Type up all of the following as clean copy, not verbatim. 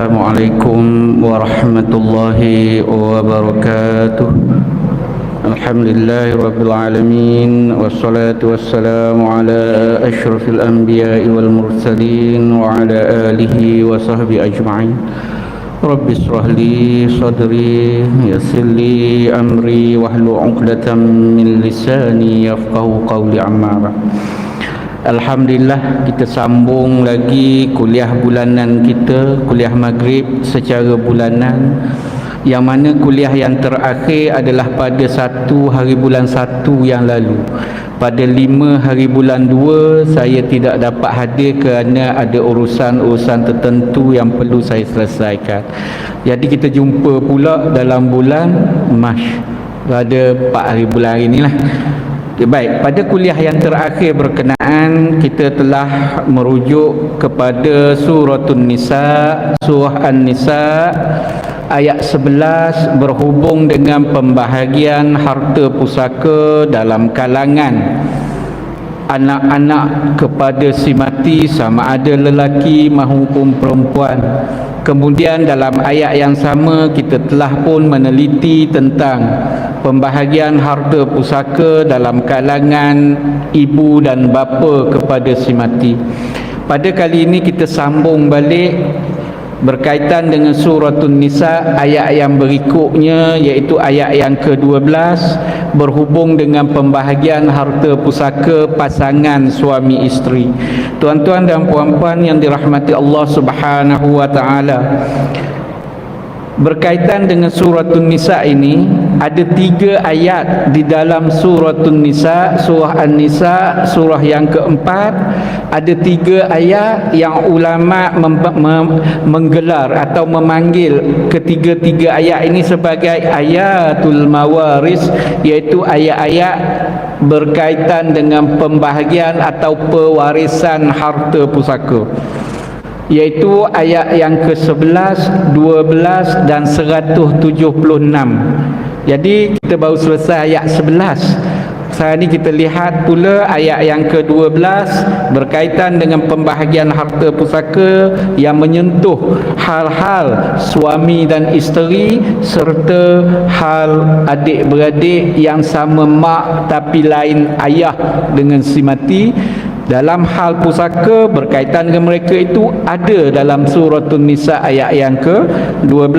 Assalamualaikum warahmatullahi wabarakatuh. Alhamdulillahirabbil alamin wassalatu wassalamu ala asyrafil anbiya'i wal mursalin wa ala alihi wa sahbihi ajma'in. Rabbi israh li sadri yassir li amri wahlul 'uqdatam min lisani yafqahu qawli amma ba'd. Alhamdulillah, kita sambung lagi kuliah bulanan kita, kuliah maghrib secara bulanan, yang mana kuliah yang terakhir adalah pada 1 hari bulan 1 yang lalu. Pada 5 hari bulan 2 saya tidak dapat hadir kerana ada urusan-urusan tertentu yang perlu saya selesaikan. Jadi kita jumpa pula dalam bulan Mac, pada 4 hari bulan hari inilah. Baik, pada kuliah yang terakhir berkenaan, kita telah merujuk kepada Suratun Nisa, Surah An-Nisa ayat 11 berhubung dengan pembahagian harta pusaka dalam kalangan anak-anak kepada si mati, sama ada lelaki maupun perempuan. Kemudian dalam ayat yang sama kita telah pun meneliti tentang pembahagian harta pusaka dalam kalangan ibu dan bapa kepada si mati. Pada kali ini kita sambung balik berkaitan dengan Suratun Nisa ayat yang berikutnya, iaitu ayat yang ke-12 berhubung dengan pembahagian harta pusaka pasangan suami isteri. Tuan-tuan dan puan-puan yang dirahmati Allah Subhanahu wa taala, berkaitan dengan Suratun Nisa ini ada 3 ayat di dalam Suratun Nisa, Surah An-Nisa, surah yang keempat. Ada 3 ayat yang ulama menggelar atau memanggil ketiga-tiga ayat ini sebagai ayatul mawaris, iaitu ayat-ayat berkaitan dengan pembahagian atau pewarisan harta pusaka, iaitu ayat yang ke-11, 12 dan 176. Jadi kita baru selesai ayat 11. Sekarang ni kita lihat pula ayat yang ke-12 berkaitan dengan pembahagian harta pusaka yang menyentuh hal-hal suami dan isteri serta hal adik-beradik yang sama mak tapi lain ayah dengan si mati. Dalam hal pusaka berkaitan dengan mereka itu ada dalam Suratun Nisa ayat yang ke-12,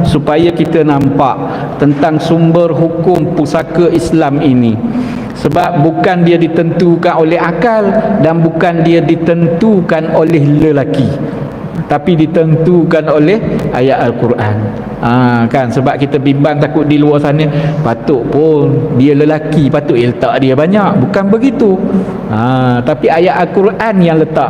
supaya kita nampak tentang sumber hukum pusaka Islam ini. Sebab bukan dia ditentukan oleh akal dan bukan dia ditentukan oleh lelaki, tapi ditentukan oleh ayat Al-Quran. Kan, sebab kita bimbang takut di luar sana patut pun dia lelaki, patut letak dia banyak. Bukan begitu. Tapi ayat Al-Quran yang letak.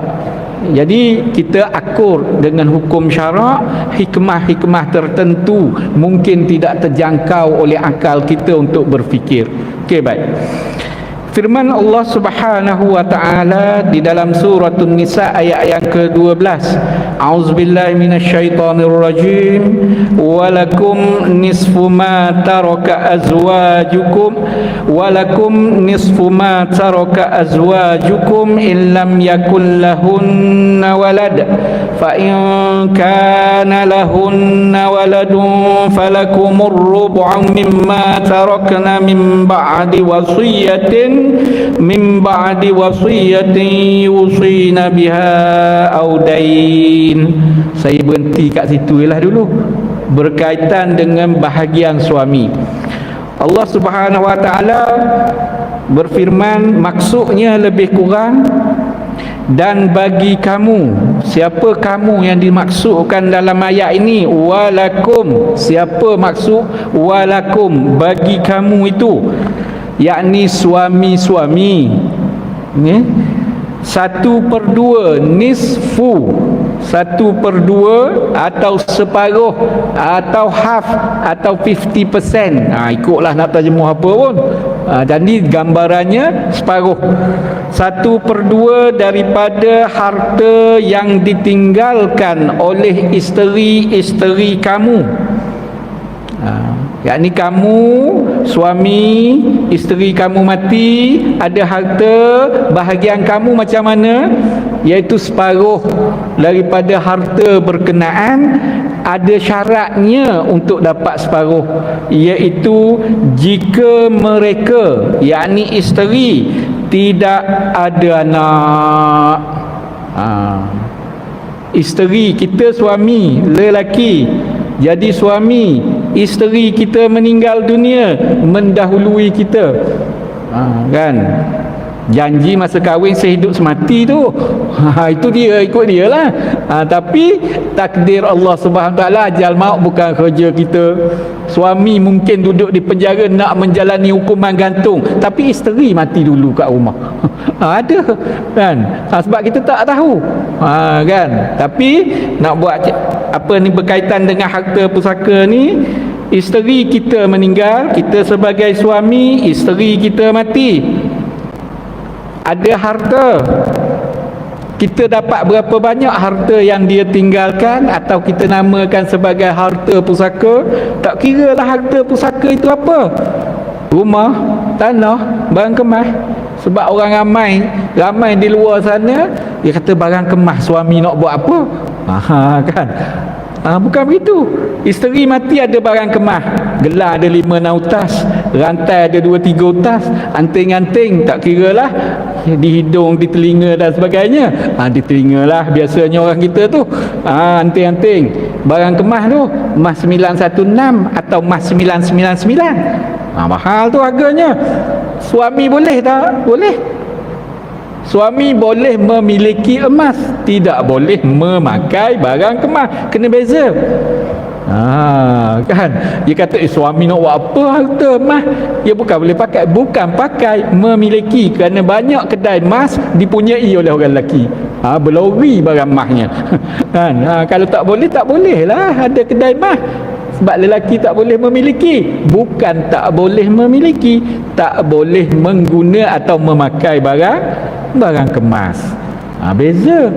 Jadi kita akur dengan hukum syarak, hikmah-hikmah tertentu mungkin tidak terjangkau oleh akal kita untuk berfikir. Okey, baik. Firman Allah Subhanahu wa taala di dalam Suratun Nisa ayat yang ke-12, A'udzubillahi minasyaitonir rajim. Walakum nisfu ma taraka azwajukum walakum nisfu ma taraka azwajukum illam yakul lahunna walad fa in kana lahunna waladun falakumur rubu'u mimma tarakna min ba'di wasiyatin yusina biha audain. Saya berhenti kat situ lah dulu, berkaitan dengan bahagian suami. Allah Subhanahu wa taala berfirman, maksudnya lebih kurang, dan bagi kamu. Siapa kamu yang dimaksudkan dalam ayat ini? Walakum. Siapa maksud walakum? Bagi kamu itu, yakni suami-suami. 1/2 nisfu, 1/2 atau separuh atau half atau 50%. Ikutlah nak terjemuh apa pun. Jadi gambarannya separuh, 1/2 daripada harta yang ditinggalkan oleh isteri-isteri kamu. Yakni kamu, suami, isteri kamu mati, ada harta, bahagian kamu macam mana? iaitu separuh daripada harta berkenaan, ada syaratnya untuk dapat separuh, iaitu jika mereka, yakni isteri, tidak ada anak. Isteri kita, suami lelaki, jadi suami isteri kita meninggal dunia mendahului kita, kan, janji masa kahwin sehidup semati tu, itu dia, ikut dia lah. Tapi takdir Allah Subhanahu Taala, ajal maut bukan kerja kita. Suami mungkin duduk di penjara nak menjalani hukuman gantung, tapi isteri mati dulu kat rumah. Ada kan, sebab kita tak tahu, kan. Tapi nak buat apa ni berkaitan dengan harta pusaka ni, isteri kita meninggal, kita sebagai suami, isteri kita mati, ada harta, kita dapat berapa banyak harta yang dia tinggalkan, atau kita namakan sebagai harta pusaka. Tak kira lah harta pusaka itu apa, rumah, tanah, barang kemas. Sebab orang ramai di luar sana, dia kata barang kemas, suami nak buat apa? Kan, bukan begitu. Isteri mati ada barang kemas, gelar ada 5-6 utas, rantai ada 2-3 utas, anting-anting tak kira lah, di hidung, di telinga dan sebagainya. Di telinga lah biasanya orang kita tu, anting-anting. Barang kemas tu emas 916 atau emas 999, mahal tu harganya. Suami boleh tak? Boleh. Suami boleh memiliki emas, tidak boleh memakai barang kemas. Kena beza. Kan, dia kata suami nak buat apa harta emas? Dia bukan boleh pakai, bukan pakai, memiliki. Kerana banyak kedai emas dipunyai oleh orang lelaki, berlori barang emasnya. Kan, kalau tak boleh lah ada kedai emas. Sebab lelaki tak boleh memiliki, bukan tak boleh memiliki, tak boleh mengguna atau memakai barang kemas. Beza.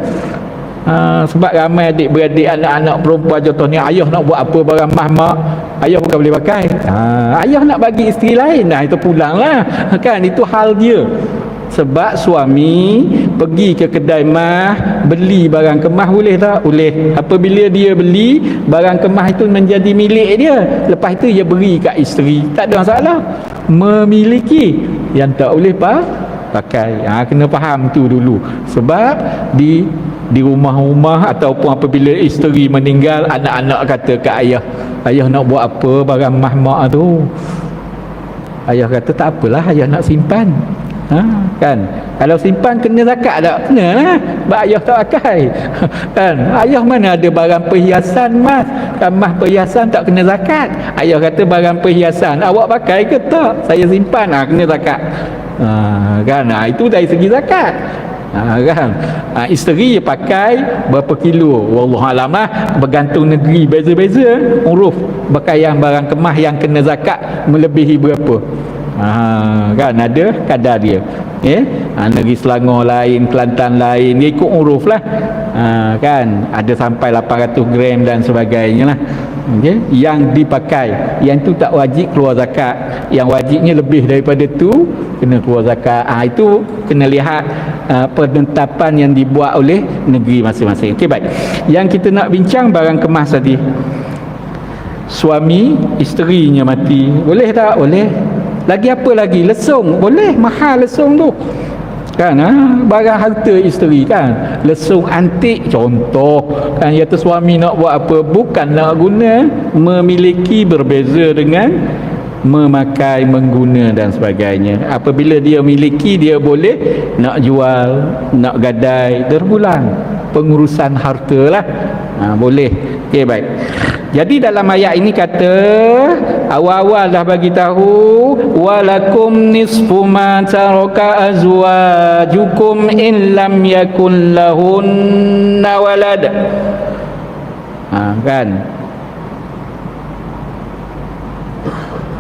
Sebab ramai adik-beradik, anak-anak perempuan contohnya, ayah nak buat apa barang emas, mak, ayah bukan boleh pakai. Ayah nak bagi isteri lain, itu pulanglah, kan, itu hal dia. Sebab suami pergi ke kedai emas, beli barang kemas, boleh tak? Boleh. Apabila dia beli barang kemas itu menjadi milik dia, lepas itu dia beri kat isteri, tak ada masalah. Memiliki, yang tak boleh pakai. Kena faham tu dulu. Sebab di rumah-rumah ataupun apabila isteri meninggal, anak-anak kata kat ayah nak buat apa barang emas mak tu? Ayah kata tak apalah, ayah nak simpan. Kan, kalau simpan kena zakat tak? Kena lah, sebab ayah tak pakai. Kan, ayah mana ada barang perhiasan mas, kan, mas perhiasan tak kena zakat. Ayah kata barang perhiasan awak pakai ke tak? Saya simpan, kena zakat. Kan, itu dari segi zakat. Kan, isteri dia pakai berapa kilo, wallahualam lah, bergantung negeri beza-beza uruf pakaian barang kemas yang kena zakat melebihi berapa. Kan, ada kadar dia. Negeri Selangor lain, Kelantan lain, dia ikut uruf lah. Kan, ada sampai 800 gram dan sebagainya lah. Yang dipakai, yang tu tak wajib keluar zakat, yang wajibnya lebih daripada tu kena keluar zakat. Itu kena lihat penetapan yang dibuat oleh negeri masing-masing. Okey, baik. Yang kita nak bincang barang kemas tadi, suami isterinya mati, boleh tak? Boleh. Lagi apa lagi? Lesung, boleh. Mahal lesung tu, kan, barang harta isteri, kan, lesung antik contoh, kan. Kata suami nak buat apa? Bukan nak guna, memiliki, berbeza dengan memakai, mengguna dan sebagainya. Apabila dia miliki, dia boleh nak jual, nak gadai, terpulang pengurusan harta lah. Boleh. Okey, baik. Jadi dalam ayat ini kata, awal-awal dah bagi tahu, walakum nisfu ma taraka azwajukum in lam yakun lahunna walad. Kan,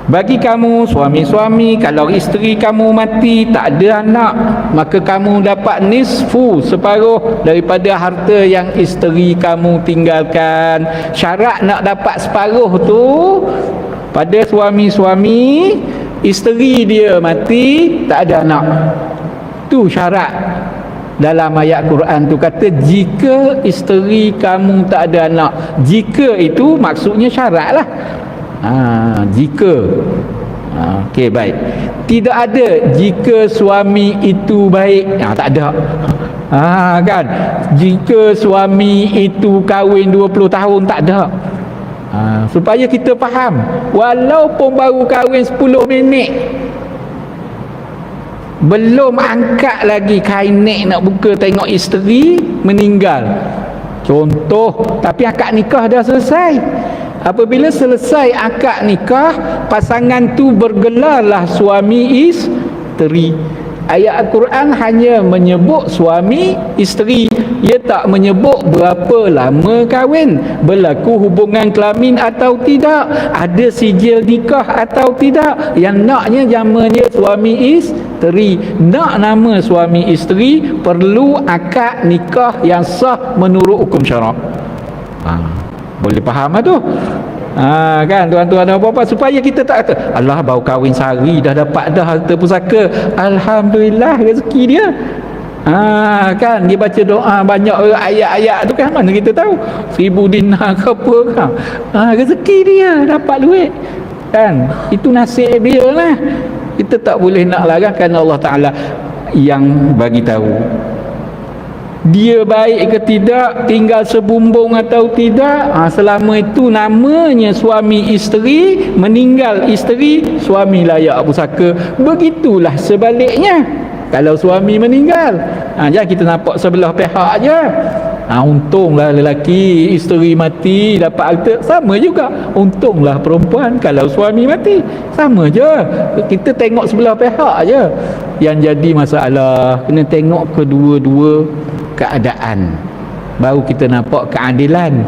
bagi kamu suami-suami, kalau isteri kamu mati tak ada anak, maka kamu dapat nisfu, separuh daripada harta yang isteri kamu tinggalkan. Syarat nak dapat separuh tu pada suami-suami, isteri dia mati tak ada anak, tu syarat. Dalam ayat Quran tu kata jika isteri kamu tak ada anak. Jika itu maksudnya syarat lah. Jika. Okey, baik. Tidak ada jika suami itu baik. Tak ada. Kan? Jika suami itu kahwin 20 tahun, tak ada. Supaya kita faham, walaupun baru kahwin 10 minit, belum angkat lagi kain nek nak buka tengok isteri meninggal, contoh, tapi akad nikah dah selesai. Apabila selesai akad nikah, pasangan tu bergelarlah suami isteri. Ayat Al-Quran hanya menyebut suami isteri. Ia tak menyebut berapa lama kahwin, berlaku hubungan kelamin atau tidak, ada sijil nikah atau tidak. Yang naknya namanya suami isteri. Nak nama suami isteri perlu akad nikah yang sah menurut hukum syarak. Boleh faham lah tu. Kan tuan-tuan dan puan-puan, supaya kita tak kata Allah baru kahwin sehari dah dapat dah harta pusaka, alhamdulillah rezeki dia. Kan dia baca doa banyak ayat-ayat tu, kan mana kita tahu 1000 dinar ke apa kan. Rezeki dia dapat duit, kan itu nasib dia lah. Kita tak boleh nak larang, kerana Allah Ta'ala yang bagi tahu dia baik ke tidak, tinggal sebumbung atau tidak. Selama itu namanya suami isteri, meninggal isteri, suami layak pusaka. Begitulah sebaliknya kalau suami meninggal. Jangan kita nampak sebelah pihak aja. Untunglah lelaki isteri mati dapat harta, sama juga untunglah perempuan kalau suami mati, sama je. Kita tengok sebelah pihak aja. Yang jadi masalah kena tengok kedua-dua keadaan, baru kita nampak keadilan.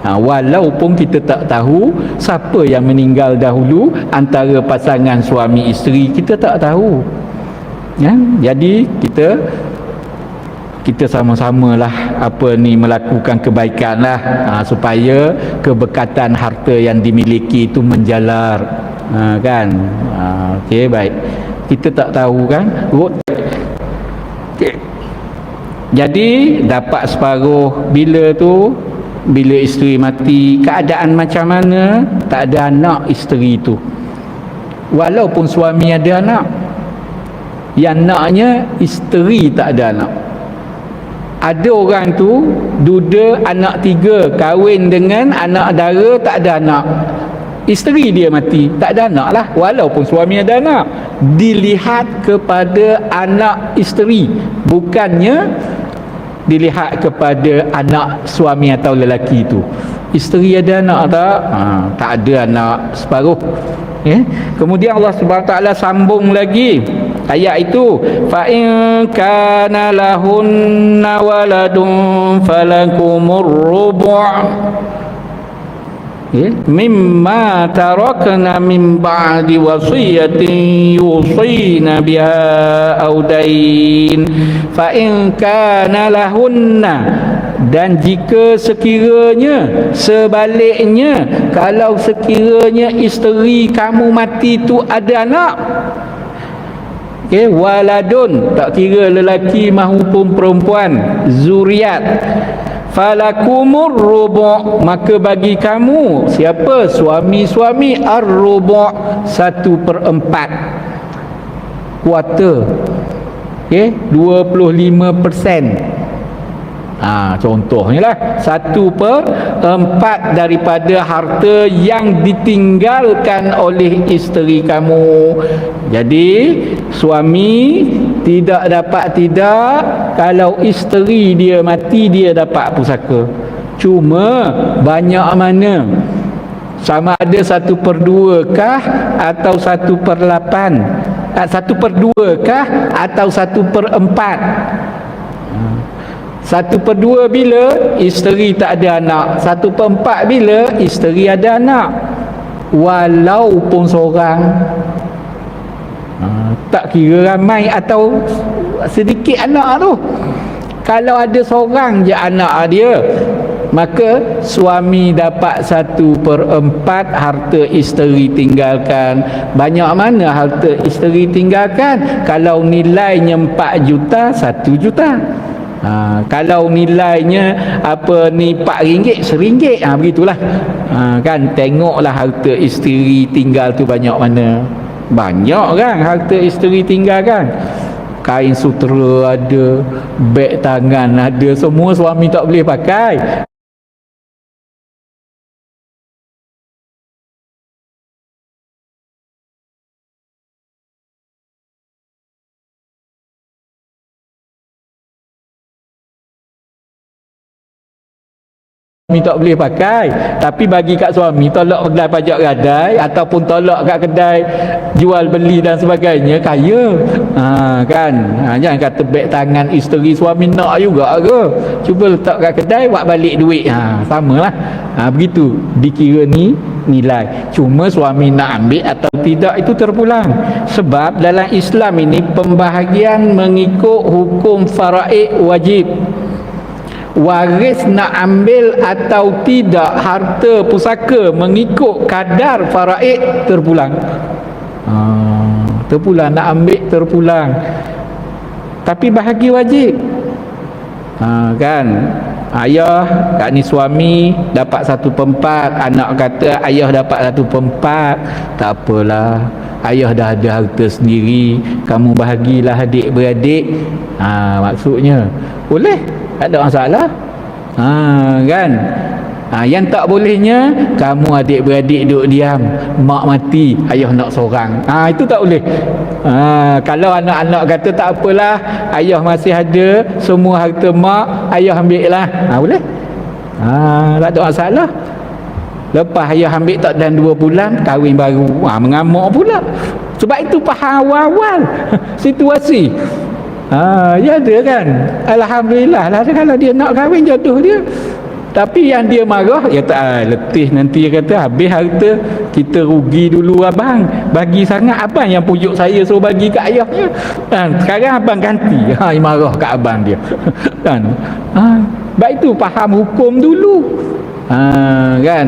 Walaupun kita tak tahu siapa yang meninggal dahulu antara pasangan suami isteri, kita tak tahu ya. Jadi kita sama-samalah melakukan kebaikan lah, supaya keberkatan harta yang dimiliki itu menjalar, kan. Okey, baik. Kita tak tahu kan. Okay. Jadi dapat separuh bila isteri mati, keadaan macam mana, tak ada anak isteri tu, walaupun suami ada anak, yang naknya isteri tak ada anak. Ada orang tu duda anak 3, kahwin dengan anak dara, tak ada anak, isteri dia mati, tak ada anak lah, walaupun suami ada anak. Dilihat kepada anak isteri, bukannya dilihat kepada anak suami atau lelaki itu. Isteri ada anak tak? Tak ada anak, separuh. Kemudian Allah Subhanahu Wa Taala sambung lagi ayat itu, fa in kana lahunna waladun falakumur rubu' mimma tarakna min ba'di wasiyatin yusina biha aw dain. Fa in kana lahunna, dan jika sekiranya sebaliknya, kalau sekiranya isteri kamu mati tu ada anak, waladun, tak kira lelaki maupun perempuan, zuriat, falakumur rubu', maka bagi kamu, siapa? Suami-suami, ar-rubu', 1/4 kuarter, 25%. Contohnya lah 1/4 daripada harta yang ditinggalkan oleh isteri kamu. Jadi suami tidak, kalau isteri dia mati dia dapat pusaka. Cuma banyak mana, sama ada 1/2 kah atau 1/8, 1/2 kah atau 1/4. 1/2 bila isteri tak ada anak, 1/4 bila isteri ada anak, walaupun seorang. Tak kira ramai atau sedikit anak tu. Kalau ada seorang je anak dia, maka suami dapat 1/4 harta isteri tinggalkan. Banyak mana harta isteri tinggalkan? Kalau nilainya 4 juta, 1 juta. Kalau nilainya RM4, RM1, begitulah. Kan tengoklah harta isteri tinggal tu banyak mana. Banyak kan harta isteri tinggal kan. Kain sutera ada, beg tangan ada, semua suami tak boleh pakai. Suami tak boleh pakai, tapi bagi kat suami tolak kedai pajak gadai ataupun tolak kat kedai jual beli dan sebagainya, kaya. Jangan kata beg tangan isteri suami nak juga ke, cuba letak kat kedai buat balik duit. Samalah. Begitu dikira ni nilai. Cuma suami nak ambil atau tidak itu terpulang. Sebab dalam Islam ini pembahagian mengikut hukum faraid wajib. Waris nak ambil atau tidak harta pusaka mengikut kadar faraid terpulang. Terpulang, nak ambil terpulang. Tapi bahagi wajib. Kan ayah kat ni suami dapat 1/4, anak kata ayah dapat 1/4, tak apalah, ayah dah ada harta sendiri, kamu bahagilah adik-beradik. Maksudnya boleh, tak ada masalah. Kan yang tak bolehnya kamu adik-beradik duduk diam, mak mati ayah nak seorang, itu tak boleh. Kalau anak-anak kata tak apalah, ayah masih ada semua harta mak, ayah ambil lah, boleh. Tak ada masalah. Lepas ayah ambil tak dan 2 bulan kahwin baru, mengamuk pula. Sebab itu faham awal-awal situasi. Ya ada kan, alhamdulillah lah kalau dia nak kahwin jodoh dia. Tapi yang dia marah, ya tak, letih nanti dia kata habis harta, kita rugi dulu abang, bagi sangat abang yang pujuk saya suruh bagi kat ayahnya. Sekarang abang ganti, marah kat abang dia. Kan? Baik itu faham hukum dulu. Kan?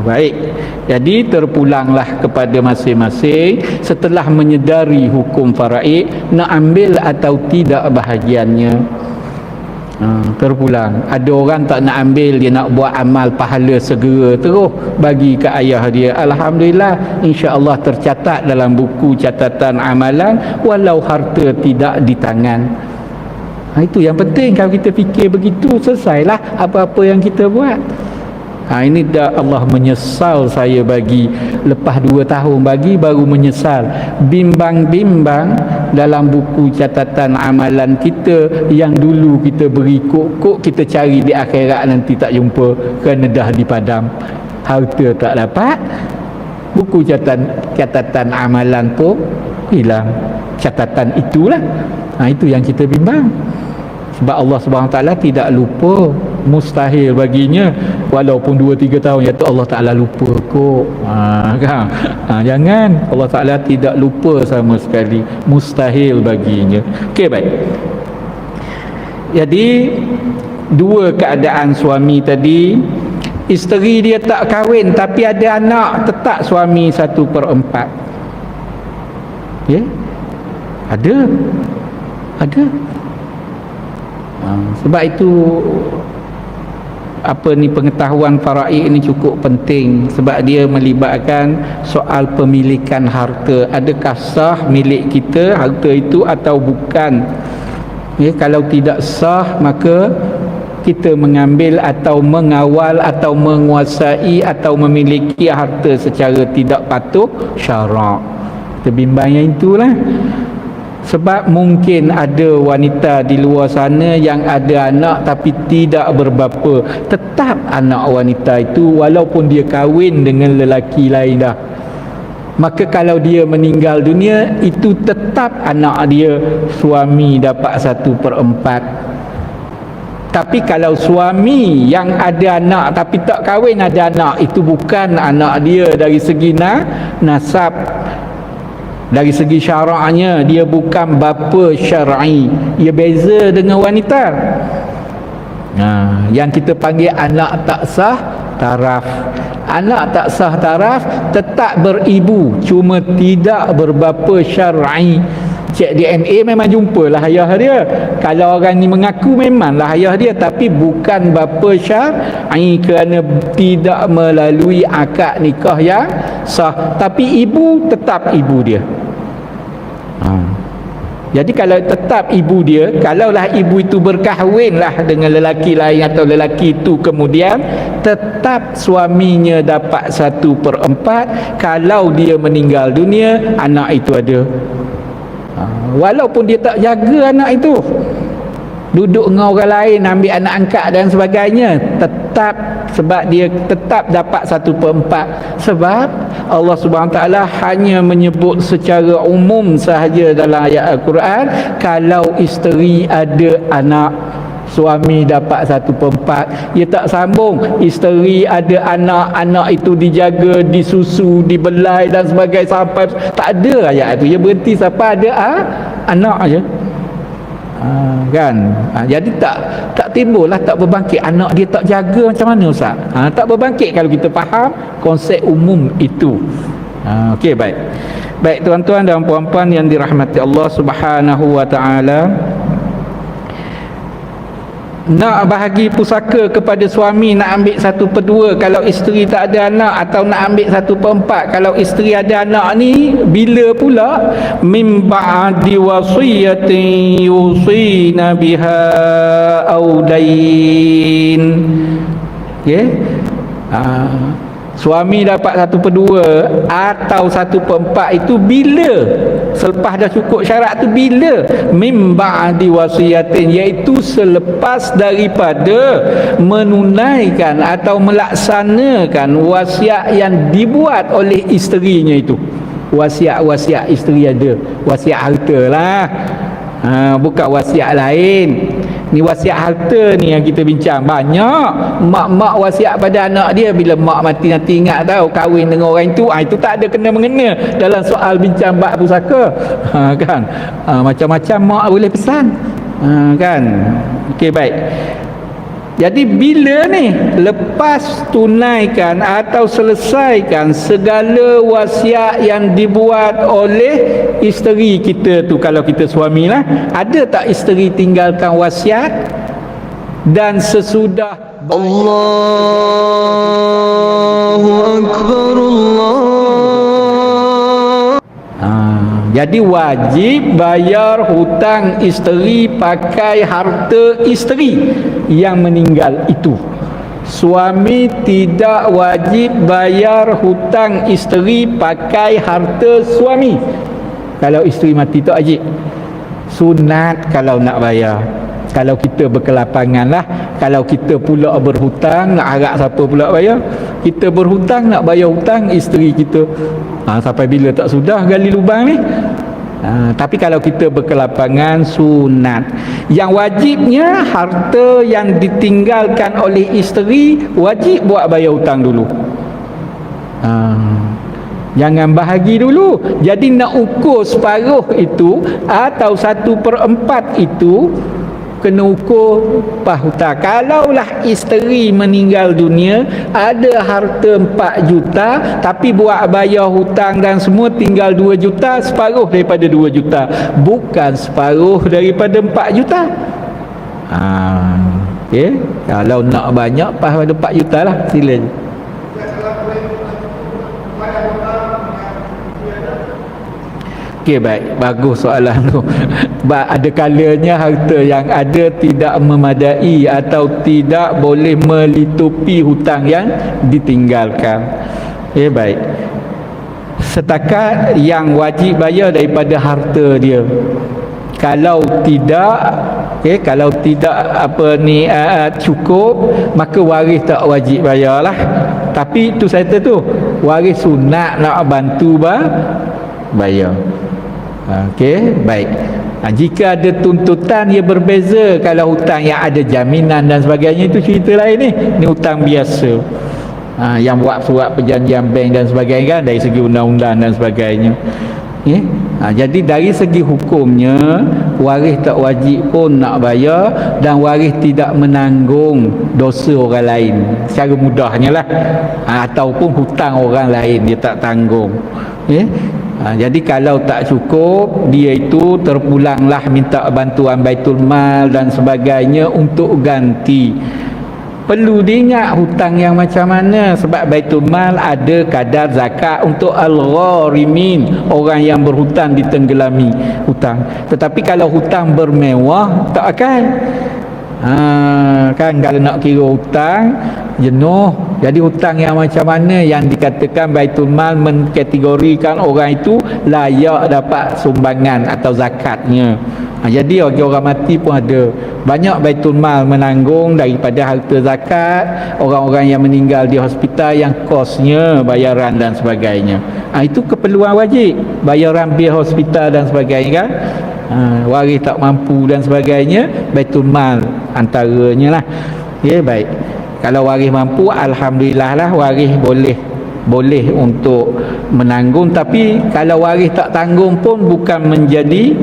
Baik. Jadi terpulanglah kepada masing-masing setelah menyedari hukum faraid, nak ambil atau tidak bahagiannya. Terpulang. Ada orang tak nak ambil, dia nak buat amal pahala segera, terus bagi ke ayah dia. Alhamdulillah, insya-Allah tercatat dalam buku catatan amalan walau harta tidak di tangan. Itu yang penting. Kalau kita fikir begitu, selesailah apa-apa yang kita buat. Ini dah Allah menyesal saya bagi, lepas 2 tahun bagi baru menyesal. Bimbang-bimbang dalam buku catatan amalan kita yang dulu kita beri kok kita cari di akhirat nanti tak jumpa kerana dah dipadam, harta tak dapat, buku catatan amalan pun hilang. Catatan itulah, itu yang kita bimbang. Sebab Allah SWT tidak lupa, mustahil baginya. Walaupun 2-3 tahun, ya tu Allah Ta'ala lupa kok. Kan? Jangan, Allah Ta'ala tidak lupa sama sekali, mustahil baginya. Okey, baik. Jadi 2 keadaan suami tadi. Isteri dia tak kahwin tapi ada anak, tetap suami 1/4. Ada. Sebab itu pengetahuan faraid ini cukup penting, sebab dia melibatkan soal pemilikan harta. Adakah sah milik kita harta itu atau bukan? Kalau tidak sah, maka kita mengambil atau mengawal atau menguasai atau memiliki harta secara tidak patuh syarak. Kita bimbang yang itulah. Sebab mungkin ada wanita di luar sana yang ada anak tapi tidak berbapa. Tetap anak wanita itu walaupun dia kahwin dengan lelaki lain dah, maka kalau dia meninggal dunia, itu tetap anak dia, suami dapat 1/4. Tapi kalau suami yang ada anak tapi tak kahwin ada anak, itu bukan anak dia dari segi nasab. Dari segi syaraknya dia bukan bapa syar'i, ia beza dengan wanita. Yang kita panggil anak tak sah taraf. Anak tak sah taraf tetap beribu, cuma tidak berbapa syar'i. Cek DNA memang jumpalah ayah dia. Kalau orang ni mengaku memanglah ayah dia, tapi bukan bapa syar'i kerana tidak melalui akad nikah yang sah. Tapi ibu tetap ibu dia. Jadi kalau tetap ibu dia, kalaulah ibu itu berkahwinlah dengan lelaki lain atau lelaki itu kemudian tetap suaminya dapat 1/4. Kalau dia meninggal dunia, anak itu ada. Walaupun dia tak jaga anak itu, duduk dengan orang lain, ambil anak angkat dan sebagainya, tetap, sebab dia tetap dapat 1/4. Sebab Allah Subhanahu Wa Taala hanya menyebut secara umum sahaja dalam ayat Al-Quran, kalau isteri ada anak, suami dapat 1/4. Ia tak sambung isteri ada anak, anak itu dijaga, disusu, dibelai dan sebagainya sampai, tak ada ayat itu. Ia berhenti sampai ada anak aja. Kan? Jadi tak timbullah, tak berbangkit. Anak dia tak jaga macam mana Ustaz? Tak berbangkit kalau kita faham konsep umum itu. Okey, baik. Baik tuan-tuan dan puan-puan yang dirahmati Allah Subhanahu Wa Taala, nak bahagi pusaka kepada suami, nak ambil 1/2 kalau isteri tak ada anak, atau nak ambil 1/4 kalau isteri ada anak, ni bila pula? Min ba'di wasiyatin yusina biha aw dain. Okey, suami dapat 1/2 atau 1/4 itu bila? Selepas dah cukup syarat tu bila? Mim ba'di wasiyatin, iaitu selepas daripada menunaikan atau melaksanakan wasiat yang dibuat oleh isterinya itu. Wasiat isteri ada, wasiat harta lah, bukan wasiat lain. Ni wasiat harta ni yang kita bincang. Banyak mak-mak wasiat pada anak dia, bila mak mati nanti ingat tahu kahwin dengan orang itu. Itu tak ada kena-mengena dalam soal bincang bab pusaka. Kan? Macam-macam mak boleh pesan. Kan? Okey, baik. Jadi bila ni lepas tunaikan atau selesaikan segala wasiat yang dibuat oleh isteri kita tu, kalau kita suami lah, ada tak isteri tinggalkan wasiat? Dan sesudah Allahu Akbar, jadi wajib bayar hutang isteri pakai harta isteri yang meninggal itu. Suami tidak wajib bayar hutang isteri pakai harta suami. Kalau isteri mati tak wajib. Sunat kalau nak bayar. Kalau kita berkelapangan lah. Kalau kita pula berhutang, nak harap siapa pula bayar? Kita berhutang, nak bayar hutang isteri kita. Sampai bila tak sudah gali lubang ni? Tapi kalau kita berkelapangan, sunat. Yang wajibnya harta yang ditinggalkan oleh isteri, wajib buat bayar hutang dulu. Jangan bahagi dulu. Jadi nak ukur separuh itu atau 1/4 itu, kena ukur hutang. Kalaulah isteri meninggal dunia, ada harta 4 juta, tapi buat bayar hutang dan semua tinggal 2 juta, separuh daripada 2 juta, bukan separuh daripada 4 juta. Okay. Kalau nak banyak, pada 4 juta lah, sila. Okey, baik, bagus soalan tu. Ada kalanya harta yang ada tidak memadai atau tidak boleh melitupi hutang yang ditinggalkan. Okey, baik. Setakat yang wajib bayar daripada harta dia. Kalau tidak, kalau tidak cukup, maka waris tak wajib bayarlah. Tapi tu saya tu, waris sunat nak bantu bayar. Okey, baik. Jika ada tuntutan, ia berbeza. Kalau hutang yang ada jaminan dan sebagainya, itu cerita lain ni. Ni hutang biasa, yang buat surat perjanjian bank dan sebagainya kan, dari segi undang-undang dan sebagainya. Jadi dari segi hukumnya waris tak wajib pun nak bayar, dan waris tidak menanggung dosa orang lain secara mudahnya lah. Ataupun hutang orang lain dia tak tanggung. Jadi kalau tak cukup, dia itu terpulanglah minta bantuan Baitul Mal dan sebagainya untuk ganti. Perlu diingat hutang yang macam mana, sebab Baitul Mal ada kadar zakat untuk al-gharimin, orang yang berhutang ditenggelami hutang. Tetapi kalau hutang bermewah tak akan. Kan kalau nak kira hutang jenuh. Jadi hutang yang macam mana yang dikatakan Baitul Mal mengkategorikan orang itu layak dapat sumbangan atau zakatnya. Jadi orang mati pun ada. Banyak Baitul Mal menanggung daripada harta zakat orang-orang yang meninggal di hospital yang kosnya bayaran dan sebagainya. Itu keperluan wajib, bayaran bil hospital dan sebagainya kan. Waris tak mampu dan sebagainya, Baitul Mal antaranya lah. Baik. Kalau waris mampu, alhamdulillah lah, waris boleh untuk menanggung. Tapi kalau waris tak tanggung pun bukan menjadi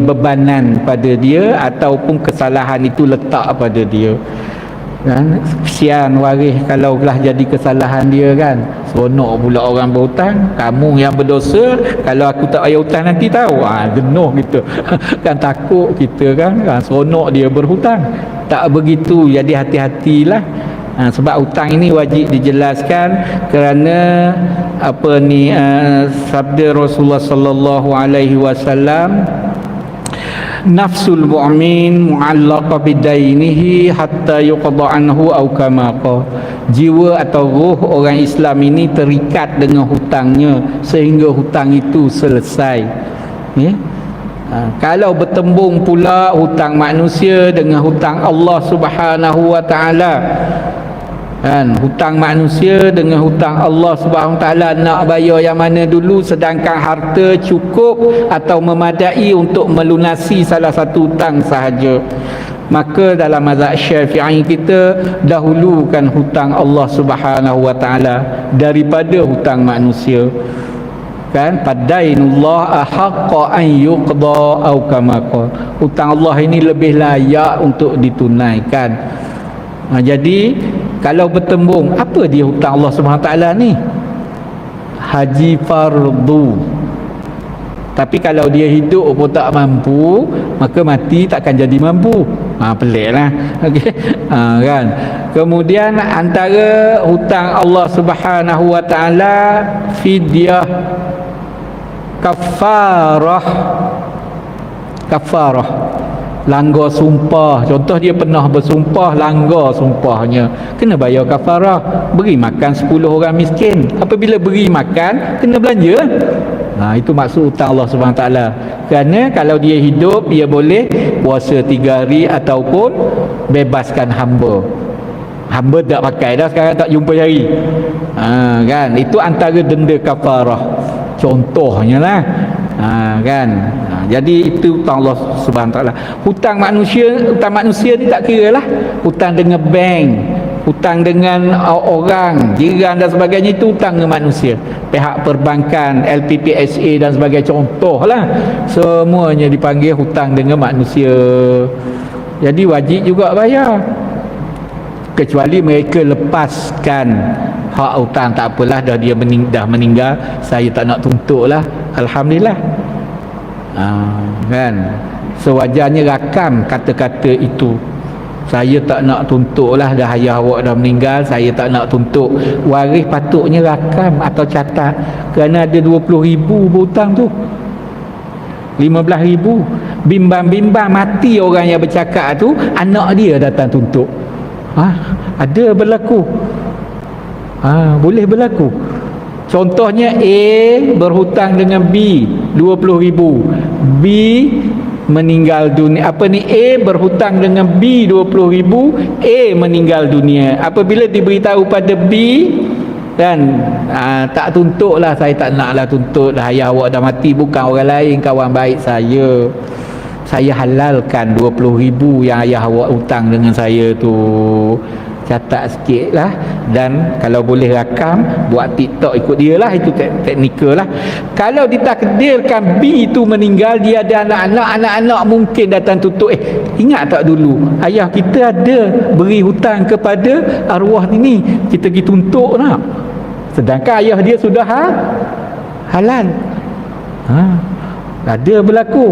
bebanan pada dia, ataupun kesalahan itu letak pada dia. Kan kesian waris kalau telah jadi kesalahan dia kan. Seronok pula orang berhutang, kamu yang berdosa, kalau aku tak bayar hutang nanti tahu. Jenuh kita. Kan takut kita kan. Seronok dia berhutang. Tak begitu. Jadi hati-hatilah. Sebab hutang ini wajib dijelaskan kerana sabda Rasulullah sallallahu alaihi wasallam, nafsul mu'min mu'allaqah bidainihi hatta yuqda anhu aw kama qala. Jiwa atau ruh orang Islam ini terikat dengan hutangnya sehingga hutang itu selesai. Kalau bertembung pula hutang manusia dengan hutang Allah Subhanahu wa taala, hutang manusia dengan hutang Allah Subhanahu wa taala, nak bayar yang mana dulu, sedangkan harta cukup atau memadai untuk melunasi salah satu hutang sahaja. Maka dalam mazhab Syafi'i kita dahulukan hutang Allah Subhanahu wa taala daripada hutang manusia. Kan padainullah ahaqqa an yuqda au kama qala. Hutang Allah ini lebih layak untuk ditunaikan. Jadi kalau bertembung, apa dia hutang Allah Subhanahu Wa Taala ni? Haji fardu. Tapi kalau dia hidup pun tak mampu, maka mati takkan jadi mampu. Peliklah. Okey. Kan. Kemudian antara hutang Allah Subhanahu Wa Taala fidyah, kafarah. Langgar sumpah. Contoh dia pernah bersumpah, langgar sumpahnya, kena bayar kafarah. Beri makan 10 orang miskin. Apabila beri makan, kena belanja. Itu maksud hutang Allah SWT. Kerana kalau dia hidup, dia boleh puasa 3 hari ataupun bebaskan hamba. Hamba tak pakai dah sekarang, tak jumpa jari. Kan, itu antara denda kafarah. Contohnya lah. Kan. Jadi itu hutang Allah Subhanahu Taala. Hutang manusia ni tak kira lah. Hutang dengan bank, hutang dengan orang, jiran dan sebagainya, itu hutang dengan manusia. Pihak perbankan, LPPSA dan sebagainya, contoh lah. Semuanya dipanggil hutang dengan manusia. Jadi wajib juga bayar. Kecuali mereka lepaskan hak hutang, tak apalah, dah dia meninggal, saya tak nak tuntut lah, alhamdulillah. Kan, sewajarnya rakam kata-kata itu. Saya tak nak tuntut lah, dah ayah awak dah meninggal, saya tak nak tuntut. Waris patutnya rakam atau catat. Kerana ada 20,000 berhutang tu, 15,000. Bimbang-bimbang mati orang yang bercakap tu, anak dia datang tuntut. Ada berlaku. Boleh berlaku. Contohnya A berhutang dengan B 20,000. B meninggal dunia. A berhutang dengan B 20,000. A meninggal dunia. Apabila diberitahu pada B, dan tak tuntut lah, saya tak nak lah tuntut dah, ayah awak dah mati, bukan orang lain, kawan baik saya. Saya halalkan 20,000 yang ayah awak hutang dengan saya tu. catat sikit lah, dan kalau boleh rakam buat TikTok ikut dia lah, itu teknikal lah. Kalau ditakdirkan B itu meninggal, dia ada anak-anak mungkin datang tutup, ingat tak dulu ayah kita ada beri hutang kepada arwah ini, kita pergi tuntut nak, sedangkan ayah dia sudah halal. Ada berlaku.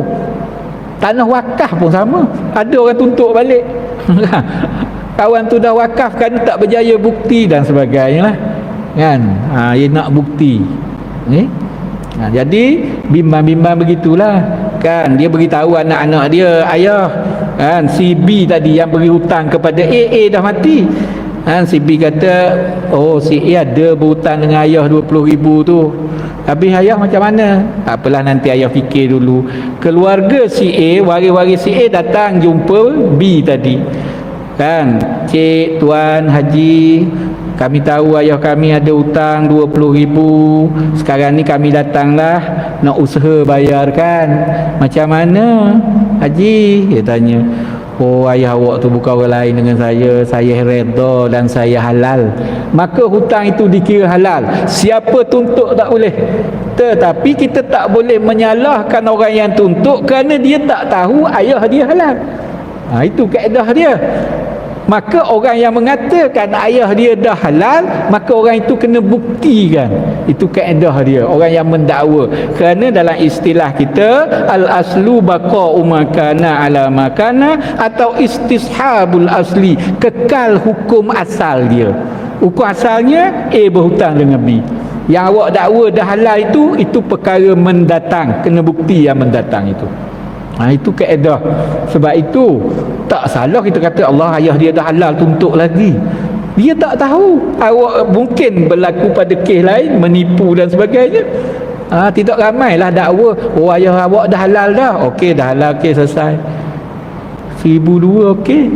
Tanah wakaf pun sama, ada orang tuntut balik. Kawan tu dah wakaf kan, tak berjaya bukti dan sebagainya lah kan. Dia nak bukti jadi bimbang-bimbang begitulah kan. Dia beritahu anak-anak dia, ayah kan, si B tadi yang beri hutang kepada A dah mati kan. Si B kata, oh si A ada berhutang dengan ayah 20,000 tu, habis ayah macam mana? Tak apalah, nanti ayah fikir dulu. Keluarga si A, waris-waris si A datang jumpa B tadi kan, cik, tuan, haji, kami tahu ayah kami ada hutang 20,000, sekarang ni kami datanglah nak usaha bayar kan, macam mana haji? Dia tanya, oh ayah awak tu bukan orang lain dengan saya redha dan saya halal, maka hutang itu dikira halal, siapa tuntut tak boleh. Tetapi kita tak boleh menyalahkan orang yang tuntut kerana dia tak tahu ayah dia halal. Itu kaedah dia. Maka orang yang mengatakan ayah dia dah halal, maka orang itu kena buktikan. Itu kaedah dia, orang yang mendakwa. Kerana dalam istilah kita, al-aslu baqa'u makana ala makana, atau istishabul asli, kekal hukum asal dia. Hukum asalnya A berhutang dengan B. Yang awak dakwa dah halal itu perkara mendatang, kena bukti yang mendatang itu. Itu kaedah. Sebab itu tak salah kita kata Allah ayah dia dah halal tuntut lagi. Dia tak tahu. Awak mungkin berlaku pada kes lain, menipu dan sebagainya. Tidak ramailah dakwa, oh ayah awak dah halal dah. Okey, dah halal, okey, selesai. 1,200 okey,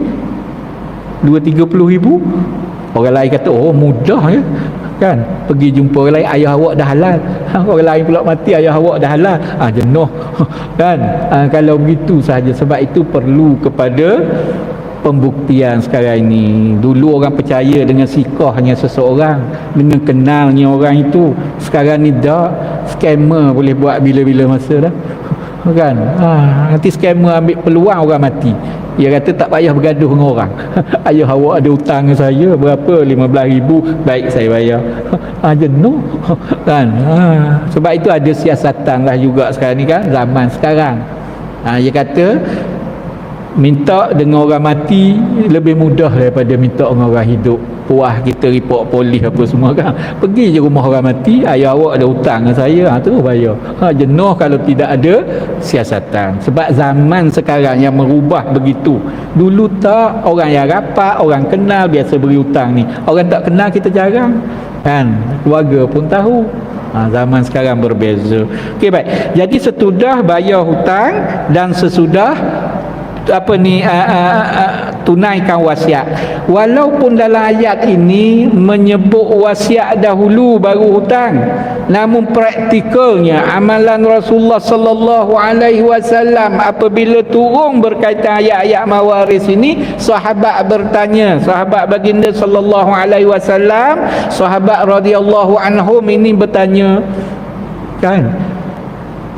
2-30,000. Orang lain kata, oh mudah ya kan, pergi jumpa orang lain, ayah awak dah halal. Orang lain pula mati, ayah awak dah halal. Jenuh kan. Kalau begitu sahaja. Sebab itu perlu kepada pembuktian sekarang ini. Dulu orang percaya dengan sikahnya seseorang, dengan kenalnya orang itu. Sekarang ni dah, scammer boleh buat bila-bila masa dah kan. Nanti scammer ambil peluang orang mati, dia kata tak payah bergaduh dengan orang. Ayah awak ada hutang dengan saya berapa, 15,000, baik saya bayar. Jenuh kan. Sebab itu ada siasatan lah juga sekarang ni kan, zaman sekarang. Dia kata minta dengan orang mati lebih mudah daripada minta dengan orang hidup. Puas kita report polis apa semua kan, pergi je rumah orang mati, ayah awak ada hutang dengan saya, terus bayar. Jenuh kalau tidak ada siasatan. Sebab zaman sekarang yang merubah begitu. Dulu tak, orang yang rapat, orang kenal biasa beri hutang ni. Orang tak kenal kita jarang kan, keluarga pun tahu. Zaman sekarang berbeza. Okey, baik. Jadi sesudah bayar hutang dan sesudah tunaikan wasiat. Walaupun dalam ayat ini menyebut wasiat dahulu baru hutang, namun praktikalnya amalan Rasulullah sallallahu alaihi wasallam apabila turun berkaitan ayat-ayat mawaris ini, sahabat bertanya, sahabat baginda sallallahu alaihi wasallam, sahabat radhiyallahu anhum ini bertanya kan,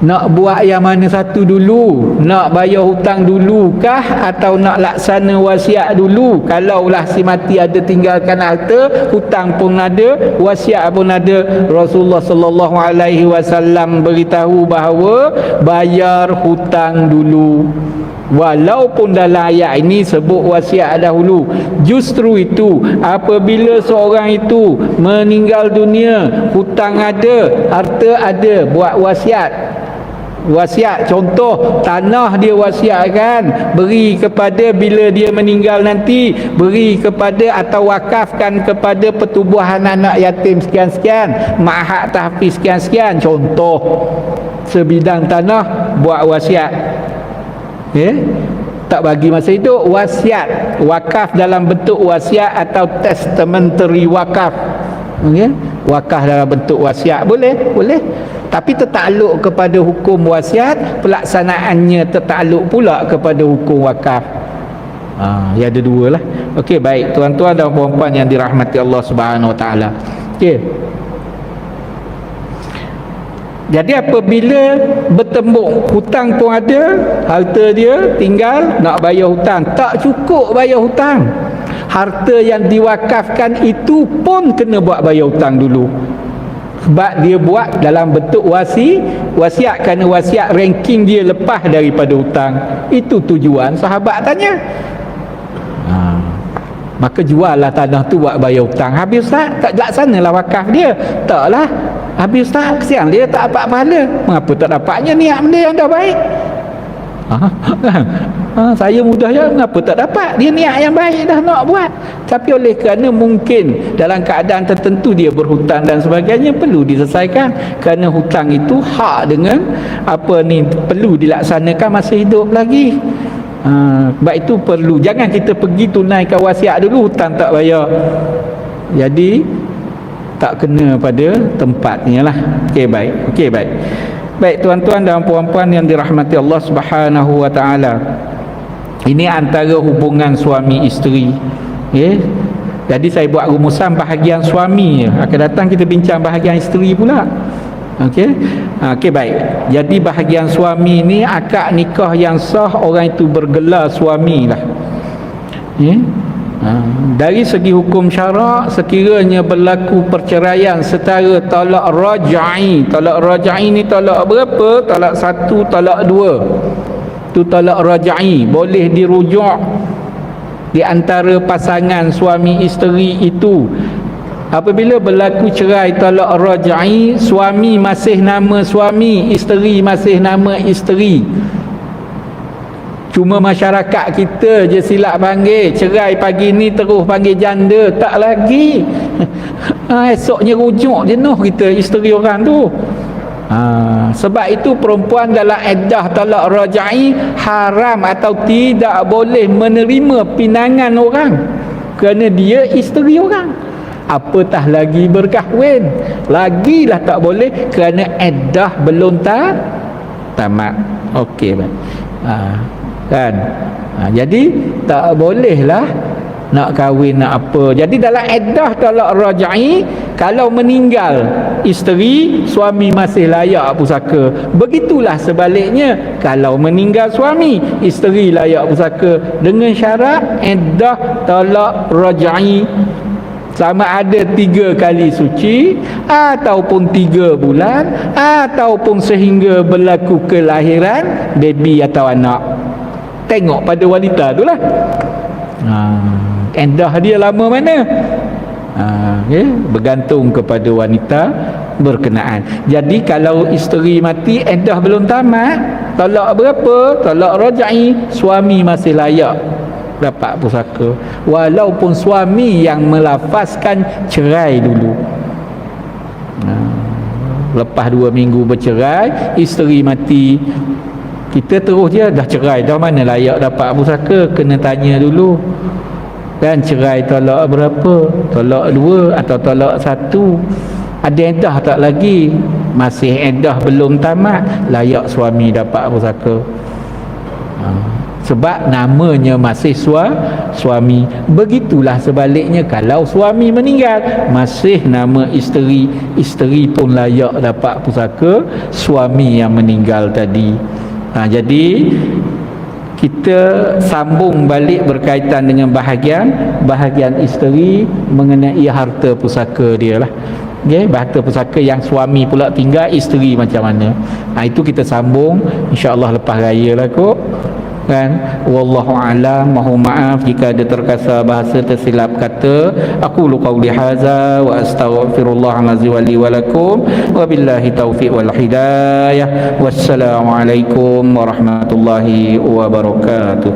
nak buat yang mana satu dulu? Nak bayar hutang dulukah atau nak laksana wasiat dulu? Kalaulah si mati ada tinggalkan harta, hutang pun ada, wasiat pun ada. Rasulullah sallallahu alaihi wasallam beritahu bahawa bayar hutang dulu. Walaupun dalam ayat ini sebut wasiat dahulu. Justru itu apabila seorang itu meninggal dunia, hutang ada, harta ada, buat wasiat. Wasiat, contoh tanah dia wasiatkan, beri kepada bila dia meninggal nanti, beri kepada atau wakafkan kepada pertubuhan anak yatim sekian-sekian, ma'had tahfiz sekian-sekian, contoh sebidang tanah, buat wasiat. Tak bagi masa hidup, wasiat, wakaf dalam bentuk wasiat atau testamentary wakaf. Wakaf dalam bentuk wasiat boleh, tapi tertakluk kepada hukum wasiat, pelaksanaannya tertakluk pula kepada hukum wakaf. Ya ada dua lah. Okey, baik tuan-tuan dan puan-puan yang dirahmati Allah Subhanahu Wa Taala. Okey. Jadi apabila bertembung, hutang pun ada, harta dia tinggal nak bayar hutang, tak cukup bayar hutang. Harta yang diwakafkan itu pun kena buat bayar hutang dulu. Sebab dia buat dalam bentuk wasiat, kerana wasiat ranking dia lepas daripada hutang. Itu tujuan sahabat tanya. Maka jual lah tanah tu buat bayar hutang. Habis Ustaz, tak laksanalah wakaf dia. Taklah. Habis Ustaz, kesian dia tak dapat pahala. Mengapa tak dapatnya niat benda yang dah baik? Saya mudah je, mengapa tak dapat? Dia niat yang baik dah nak buat. Tapi oleh kerana mungkin dalam keadaan tertentu dia berhutang dan sebagainya, perlu diselesaikan. Kerana hutang itu hak dengan perlu dilaksanakan masa hidup lagi. Sebab itu perlu, jangan kita pergi tunaikan wasiat dulu, hutang tak bayar, jadi tak kena pada tempatnya lah. Okey, baik. Baik tuan-tuan dan puan-puan yang dirahmati Allah Subhanahu Wa Taala, ini antara hubungan suami isteri. Jadi saya buat rumusan bahagian suami, akan datang kita bincang bahagian isteri pula. Okey, baik. Jadi bahagian suami ni, akad nikah yang sah, orang itu bergelar suami lah. Dari segi hukum syarak, sekiranya berlaku perceraian setara talak raj'i. Talak raj'i ni talak berapa? Talak 1, talak 2. Tu talak raj'i, boleh dirujuk di antara pasangan suami isteri itu. Apabila berlaku cerai talak raj'i, suami masih nama suami, isteri masih nama isteri. Cuma masyarakat kita je silap panggil, cerai pagi ni terus panggil janda, tak lagi. Esoknya rujuk jenuh kita isteri orang tu. Sebab itu perempuan dalam iddah talak raj'i haram atau tidak boleh menerima pinangan orang, kerana dia isteri orang. Apatah lagi berkahwin, lagilah tak boleh, kerana iddah belum tamat. Okey, baik. Kan? Jadi tak bolehlah nak kahwin nak apa. Jadi dalam iddah talak raj'i, kalau meninggal isteri, suami masih layak pusaka. Begitulah sebaliknya, kalau meninggal suami, isteri layak pusaka, dengan syarat iddah talak raj'i sama ada 3 kali suci, ataupun 3 bulan, ataupun sehingga berlaku kelahiran baby atau anak. Tengok pada wanita tu lah. Iddah dia lama mana? Bergantung kepada wanita berkenaan. Jadi kalau isteri mati, iddah belum tamat, talak berapa? Talak raj'i, suami masih layak dapat pusaka, walaupun suami yang melafazkan cerai dulu. Lepas 2 minggu bercerai, isteri mati, kita terus je dah cerai, dah mana layak dapat pusaka? Kena tanya dulu. Dan cerai talak berapa? Talak 2 atau talak 1? Ada iddah tak lagi? Masih iddah belum tamat, layak suami dapat pusaka. Sebab namanya masih suami. Begitulah sebaliknya, kalau suami meninggal, masih nama isteri, isteri pun layak dapat pusaka suami yang meninggal tadi. Jadi kita sambung balik berkaitan dengan bahagian isteri mengenai harta pusaka dia lah. Harta pusaka yang suami pula tinggal, isteri macam mana. Itu kita sambung insya-Allah lepas raya lah kot. Kan, wallahu a'lam. Mohon maaf jika ada terkasar bahasa tersilap kata. Aku qauli hadza wa astaghfirullahalazim li wa lakum, wabillahi taufiq wal hidayah. Wassalamualaikum warahmatullahi wabarakatuh.